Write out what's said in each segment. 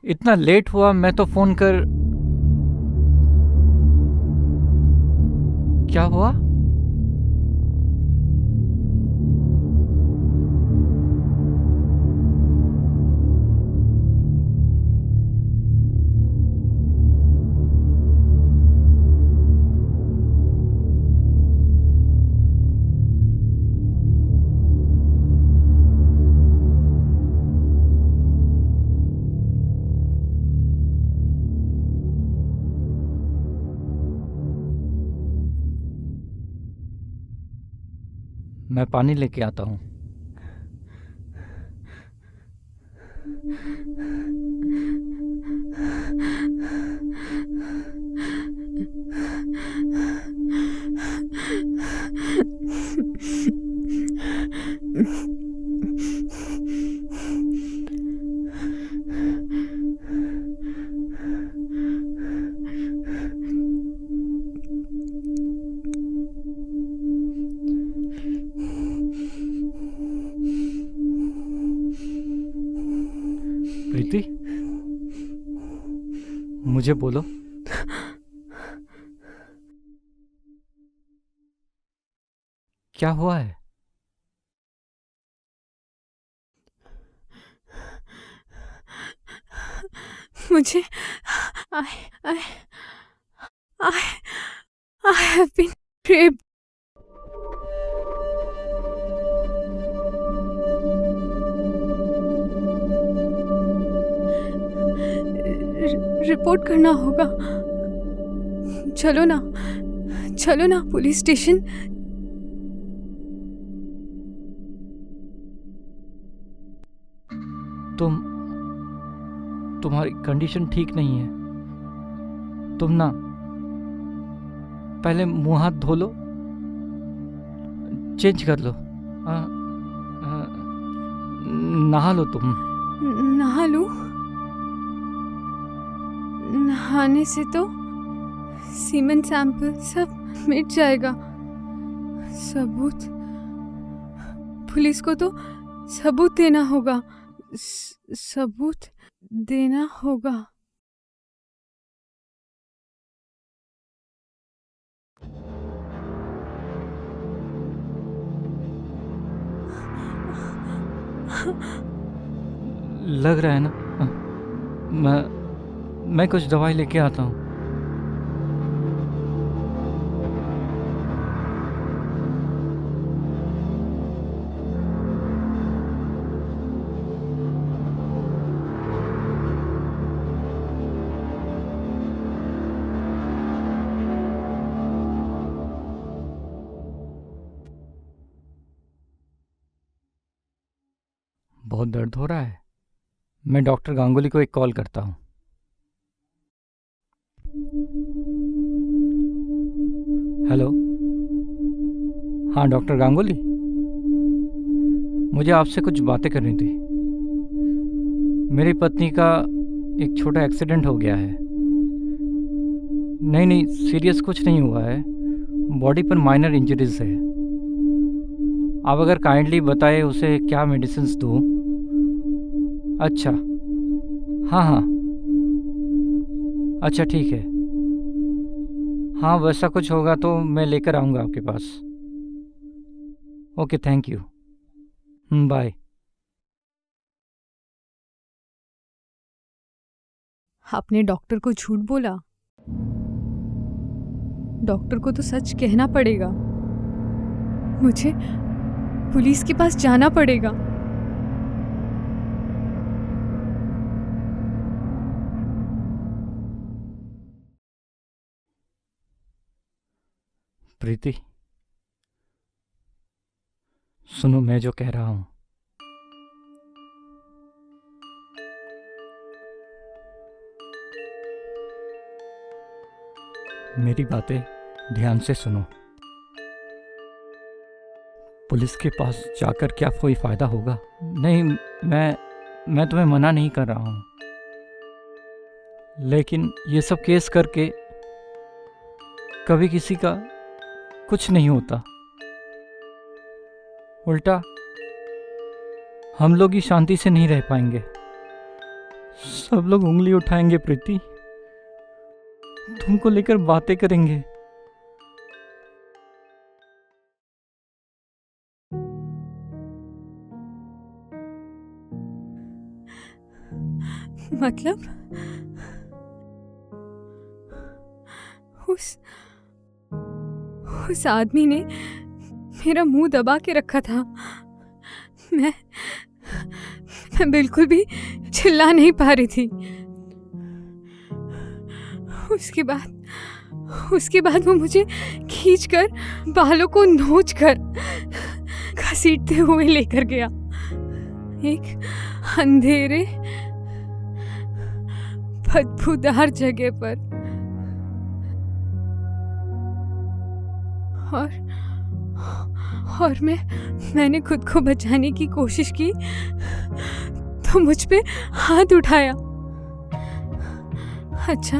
इतना लेट हुआ, मैं तो फोन कर। क्या हुआ? मैं पानी लेके आता हूँ। प्रीति, मुझे बोलो। क्या हुआ है? मुझे I I I I have been raped. Report करना होगा। चलो ना पुलिस स्टेशन। तुम्हारी कंडीशन ठीक नहीं है। तुम ना पहले मुंह हाथ धो लो, चेंज कर लो। आ, आ, नहा लो तुम। नहा लूं? नहाने से तो सीमेंट सैंपल सब मिट जाएगा। सबूत, पुलिस को तो सबूत देना होगा। सबूत देना होगा। लग रहा है ना? मैं कुछ दवाई लेके आता हूँ। बहुत दर्द हो रहा है। मैं डॉक्टर गांगुली को एक कॉल करता हूँ। हेलो। हाँ डॉक्टर गांगुली, मुझे आपसे कुछ बातें करनी थी। मेरी पत्नी का एक छोटा एक्सीडेंट हो गया है। नहीं, सीरियस कुछ नहीं हुआ है। बॉडी पर माइनर इंजरीज है। आप अगर काइंडली बताए उसे क्या मेडिसिन्स दूँ। अच्छा, हाँ, अच्छा ठीक है। हाँ, वैसा कुछ होगा तो मैं लेकर आऊँगा आपके पास। Okay, thank you. बाय। आपने डॉक्टर को झूठ बोला। डॉक्टर को तो सच कहना पड़ेगा। मुझे पुलिस के पास जाना पड़ेगा। प्रीति, सुनो मैं जो कह रहा हूँ। मेरी बातें ध्यान से सुनो। पुलिस के पास जाकर क्या कोई फायदा होगा? नहीं, मैं तुम्हें मना नहीं कर रहा हूँ, लेकिन ये सब केस करके कभी किसी का कुछ नहीं होता। उल्टा हम लोग ही शांति से नहीं रह पाएंगे। सब लोग उंगली उठाएंगे प्रीति, तुमको लेकर बातें करेंगे। मतलब उस आदमी ने मेरा मुंह दबा के रखा था। मैं बिल्कुल भी चिल्ला नहीं पा रही थी। उसके बाद वो मुझे खींचकर बालों को नोचकर घसीटते हुए लेकर गया एक अंधेरे बदबूदार जगह पर। और मैंने खुद को बचाने की कोशिश की तो मुझ पे हाथ उठाया। अच्छा,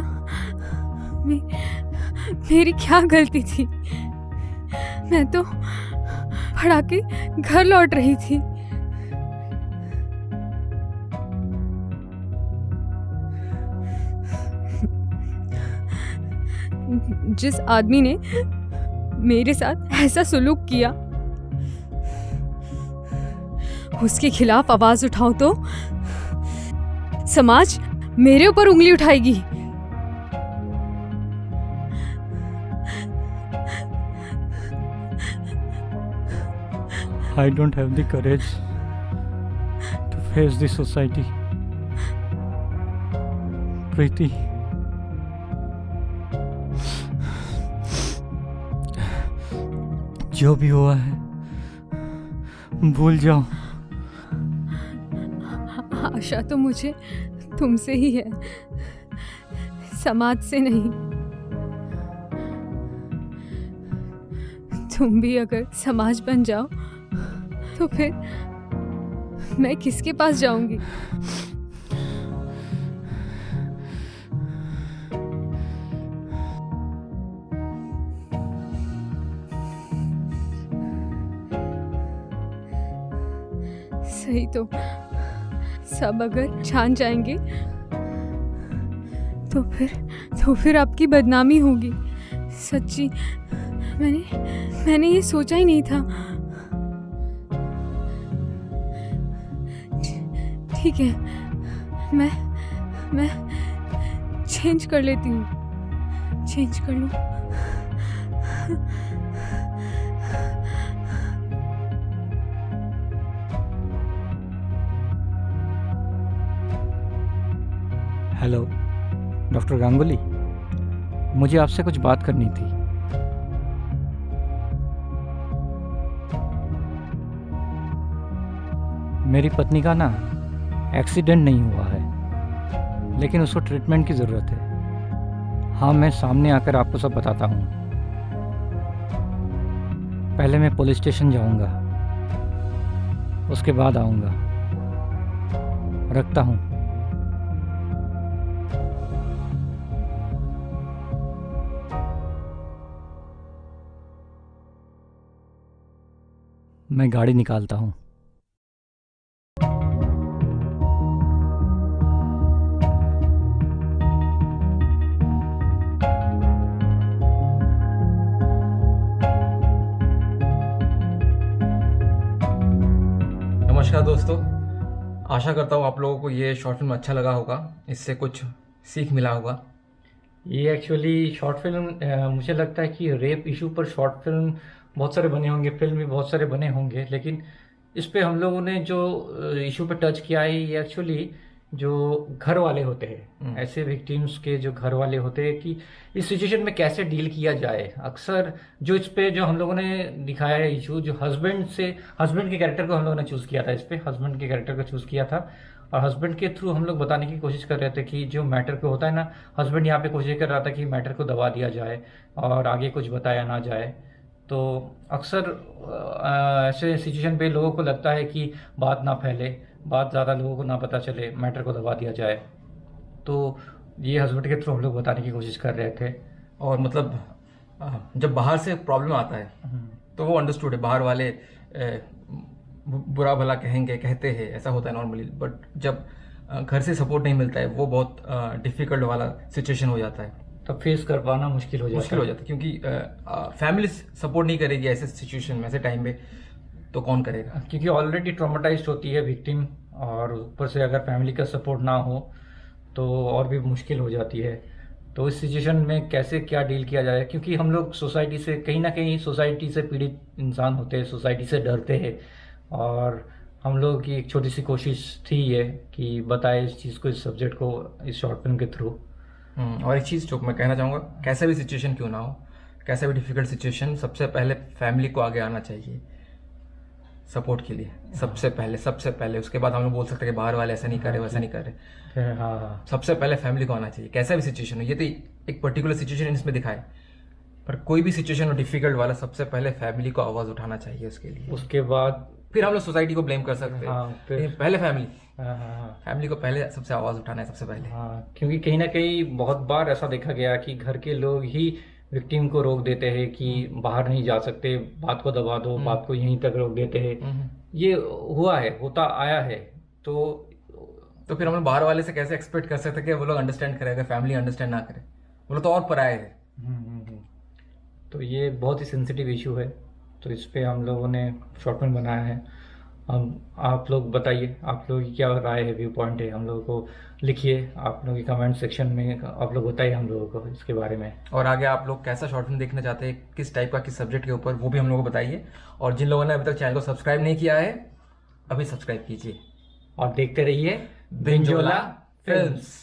मेरी क्या गलती थी? मैं तो पढ़ा के घर लौट रही थी। जिस आदमी ने मेरे साथ ऐसा सुलूक किया उसके खिलाफ आवाज उठाओ तो समाज मेरे ऊपर उंगली उठाएगी। I don't have the courage to face this society. प्रीति, जो भी हुआ है भूल जाओ। आशा तो मुझे तुमसे ही है, समाज से नहीं। तुम भी अगर समाज बन जाओ तो फिर मैं किसके पास जाऊंगी? सही तो सब अगर जान जाएंगे तो फिर आपकी बदनामी होगी। सच्ची मैंने ये सोचा ही नहीं था। ठीक है, मैं चेंज कर लेती हूँ, चेंज कर लूँ। हेलो डॉक्टर गांगुली, मुझे आपसे कुछ बात करनी थी। मेरी पत्नी का ना एक्सीडेंट नहीं हुआ है, लेकिन उसको ट्रीटमेंट की ज़रूरत है। हाँ, मैं सामने आकर आपको सब बताता हूँ। पहले मैं पुलिस स्टेशन जाऊँगा, उसके बाद आऊँगा। रखता हूँ। मैं गाड़ी निकालता हूँ। नमस्कार दोस्तों, आशा करता हूँ आप लोगों को ये शॉर्ट फिल्म अच्छा लगा होगा, इससे कुछ सीख मिला होगा। ये एक्चुअली शॉर्ट फिल्म मुझे लगता है कि रेप इशू पर शॉर्ट फिल्म बहुत सारे बने होंगे, फिल्म भी बहुत सारे बने होंगे, लेकिन इस पे हम लोगों ने जो इशू पे टच किया है ये एक्चुअली जो घर वाले होते हैं, ऐसे विक्टिम्स के जो घर वाले होते हैं कि इस सिचुएशन में कैसे डील किया जाए। अक्सर जो इस पे जो हम लोगों ने दिखाया है इशू, जो हस्बैंड के कैरेक्टर को हम लोगों ने चूज़ किया था, इस पे हस्बैंड के कैरेक्टर को चूज़ किया था और हस्बैंड के थ्रू हम लोग बताने की कोशिश कर रहे थे कि जो मैटर को होता है ना, हस्बैंड यहाँ पे कोशिश कर रहा था कि मैटर को दबा दिया जाए और आगे कुछ बताया ना जाए। तो अक्सर ऐसे सिचुएशन पे लोगों को लगता है कि बात ना फैले, बात ज़्यादा लोगों को ना पता चले, मैटर को दबा दिया जाए। तो ये हस्बैंड के थ्रू हम लोग बताने की कोशिश कर रहे थे। और मतलब जब बाहर से प्रॉब्लम आता है तो वो अंडरस्टूड है, बाहर वाले बुरा भला कहते हैं, ऐसा होता है नॉर्मली। बट जब घर से सपोर्ट नहीं मिलता है, वो बहुत डिफ़िकल्ट वाला सिचुएशन हो जाता है, तब फेस कर पाना मुश्किल हो जाता मुश्किल हो जाता है। क्योंकि फैमिली सपोर्ट नहीं करेगी ऐसे सिचुएशन में, ऐसे टाइम पे, तो कौन करेगा? क्योंकि ऑलरेडी ट्रॉमेटाइज्ड होती है विक्टिम, और ऊपर से अगर फैमिली का सपोर्ट ना हो तो और भी मुश्किल हो जाती है। तो इस सिचुएशन में कैसे क्या डील किया जाए, क्योंकि हम लोग सोसाइटी से कहीं ना कहीं सोसाइटी से पीड़ित इंसान होते हैं, सोसाइटी से डरते हैं, और हम लोगों की एक छोटी सी कोशिश थी ये कि बताए इस चीज़ को, इस सब्जेक्ट को इस शॉर्ट फिल्म के थ्रू। और एक चीज़ जो मैं कहना चाहूँगा, कैसा भी सिचुएशन क्यों ना हो, कैसा भी डिफ़िकल्ट सिचुएशन, सबसे पहले फैमिली को आगे आना चाहिए सपोर्ट के लिए, सबसे पहले। उसके बाद हम लोग बोल सकते हैं कि बाहर वाले ऐसा नहीं कर रहे, वैसा नहीं कर रहे। हाँ, सबसे पहले फैमिली को आना चाहिए, कैसा भी सिचुएशन हो। ये तो एक पर्टिकुलर सिचुएशन इसमें दिखाए, पर कोई भी सिचुएशन हो डिफिकल्ट वाला, सबसे पहले फैमिली को आवाज़ उठाना चाहिए उसके लिए। उसके बाद फिर हम लोग सोसाइटी को ब्लेम कर सकते हैं। हाँ, फिर पहले फैमिली, हाँ, फैमिली को पहले सबसे आवाज़ उठाना है सबसे पहले। हाँ, क्योंकि कहीं ना कहीं बहुत बार ऐसा देखा गया कि घर के लोग ही विक्टिम को रोक देते हैं कि बाहर नहीं जा सकते, बात को दबा दो, बात को यहीं तक रोक देते हैं। ये हुआ है, होता आया है। तो फिर हम लोग बाहर वाले से कैसे एक्सपेक्ट कर सकते हैं कि वो लोग अंडरस्टैंड करें, अगर फैमिली अंडरस्टैंड ना करे? वो लोग तो और पराए है। तो ये बहुत ही सेंसिटिव इशू है, तो इस पे हम लोगों ने शॉर्ट फिल्म बनाया है। हम आप लोग बताइए, आप लोगों की क्या राय है, व्यू पॉइंट है, हम लोगों को लिखिए आप लोगों की कमेंट सेक्शन में, आप लोग बताइए हम लोगों को इसके बारे में। और आगे आप लोग कैसा शॉर्ट फिल्म देखना चाहते हैं, किस टाइप का, किस सब्जेक्ट के ऊपर, वो भी हम लोगों को बताइए। और जिन लोगों ने अभी तक चैनल को सब्सक्राइब नहीं किया है, अभी सब्सक्राइब कीजिए और देखते रहिए बिंजोला फिल्म्स।